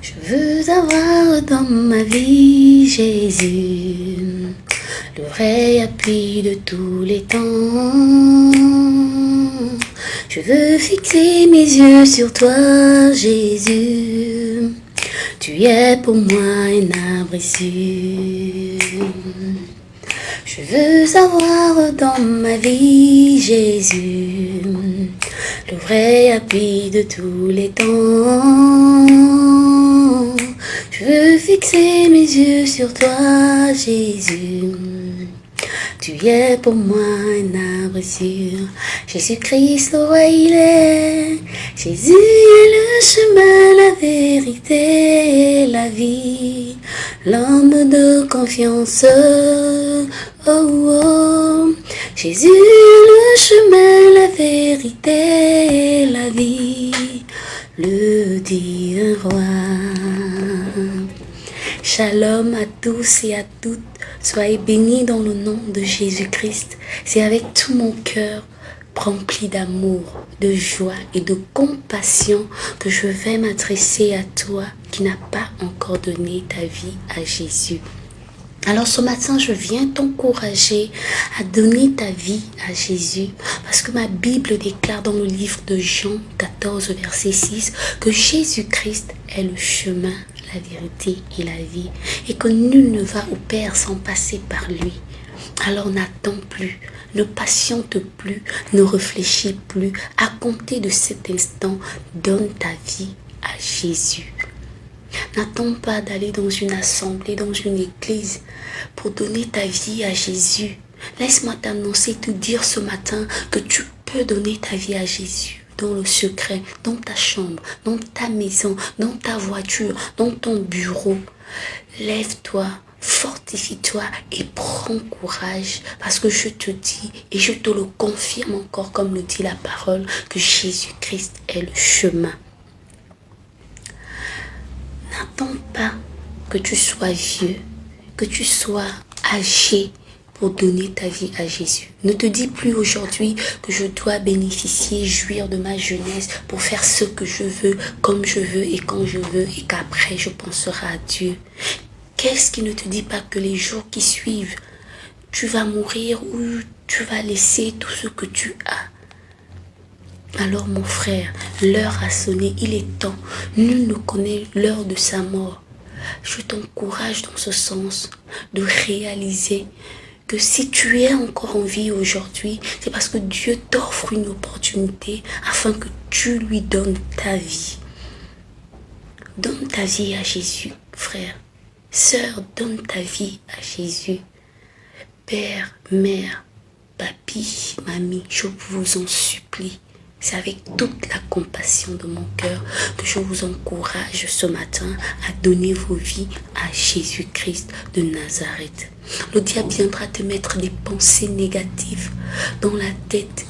Je veux avoir dans ma vie Jésus, le vrai appui de tous les temps. Je veux fixer mes yeux sur toi, Jésus. Tu es pour moi un abri sûr. Je veux avoir dans ma vie Jésus, le vrai appui de tous les temps. Je veux fixer mes yeux sur toi, Jésus. Tu es pour moi un arbre sûr. Jésus-Christ, le roi, il est. Jésus est le chemin, la vérité et la vie. L'homme de confiance. Oh, oh. Jésus est le chemin, la vérité et la vie. Le divin roi. Shalom à tous et à toutes. Soyez bénis dans le nom de Jésus-Christ. C'est avec tout mon cœur rempli d'amour, de joie et de compassion que je vais m'adresser à toi qui n'as pas encore donné ta vie à Jésus. Alors ce matin, je viens t'encourager à donner ta vie à Jésus parce que ma Bible déclare dans le livre de Jean 14, verset 6 que Jésus-Christ est le chemin, la vérité et la vie et que nul ne va au Père sans passer par lui. Alors n'attends plus, ne patiente plus, ne réfléchis plus. À compter de cet instant, donne ta vie à Jésus. N'attends pas d'aller dans une assemblée, dans une église pour donner ta vie à Jésus. Laisse-moi t'annoncer, te dire ce matin que tu peux donner ta vie à Jésus dans le secret, dans ta chambre, dans ta maison, dans ta voiture, dans ton bureau. Lève-toi, fortifie-toi et prends courage parce que je te dis et je te le confirme encore comme le dit la parole que Jésus-Christ est le chemin. N'attends pas que tu sois vieux, que tu sois âgé pour donner ta vie à Jésus. Ne te dis plus aujourd'hui que je dois bénéficier, jouir de ma jeunesse pour faire ce que je veux, comme je veux et quand je veux et qu'après je penserai à Dieu. Qu'est-ce qui ne te dit pas que les jours qui suivent, tu vas mourir ou tu vas laisser tout ce que tu as? Alors mon frère, l'heure a sonné, il est temps. Nul ne connaît l'heure de sa mort. Je t'encourage dans ce sens de réaliser que si tu es encore en vie aujourd'hui, c'est parce que Dieu t'offre une opportunité afin que tu lui donnes ta vie. Donne ta vie à Jésus, frère. Sœur, donne ta vie à Jésus. Père, mère, papi, mamie, je vous en supplie. C'est avec toute la compassion de mon cœur que je vous encourage ce matin à donner vos vies à Jésus-Christ de Nazareth. Le diable viendra te mettre des pensées négatives dans la tête,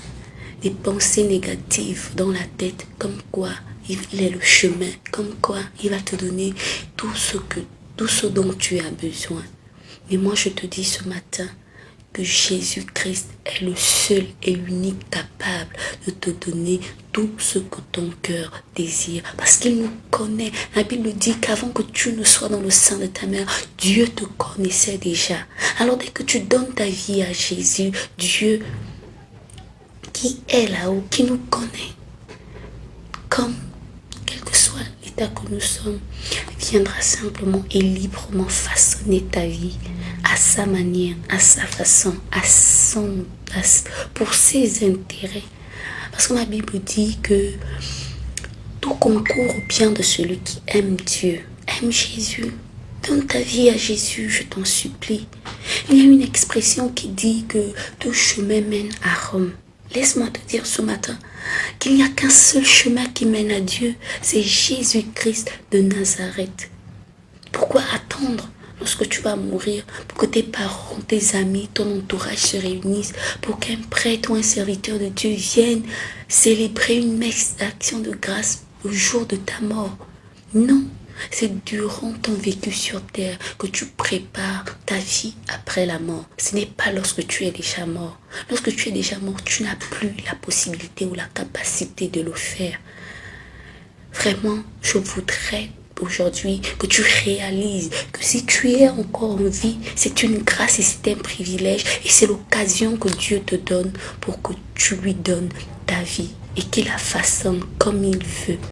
des pensées négatives dans la tête, comme quoi il est le chemin, comme quoi il va te donner tout ce dont tu as besoin. Mais moi je te dis ce matin, que Jésus-Christ est le seul et l'unique capable de te donner tout ce que ton cœur désire. Parce qu'il nous connaît. La Bible dit qu'avant que tu ne sois dans le sein de ta mère, Dieu te connaissait déjà. Alors dès que tu donnes ta vie à Jésus, Dieu qui est là-haut, qui nous connaît, comme quel que soit l'état que nous sommes, viendra simplement et librement façonner ta vie à sa manière, à sa façon, pour ses intérêts. Parce que ma Bible dit que tout concourt au bien de celui qui aime Dieu, aime Jésus. Donne ta vie à Jésus, je t'en supplie. Il y a une expression qui dit que tout chemin mène à Rome. Laisse-moi te dire ce matin qu'il n'y a qu'un seul chemin qui mène à Dieu, c'est Jésus-Christ de Nazareth. Pourquoi attendre lorsque tu vas mourir pour que tes parents, tes amis, ton entourage se réunissent, pour qu'un prêtre ou un serviteur de Dieu vienne célébrer une messe d'action de grâce le jour de ta mort? Non, c'est durant ton vécu sur terre que tu prépares ta vie après la mort. Ce n'est pas lorsque tu es déjà mort. Lorsque tu es déjà mort, tu n'as plus la possibilité ou la capacité de le faire. Vraiment, je voudrais aujourd'hui, que tu réalises que si tu es encore en vie, c'est une grâce et c'est un privilège et c'est l'occasion que Dieu te donne pour que tu lui donnes ta vie et qu'il la façonne comme il veut.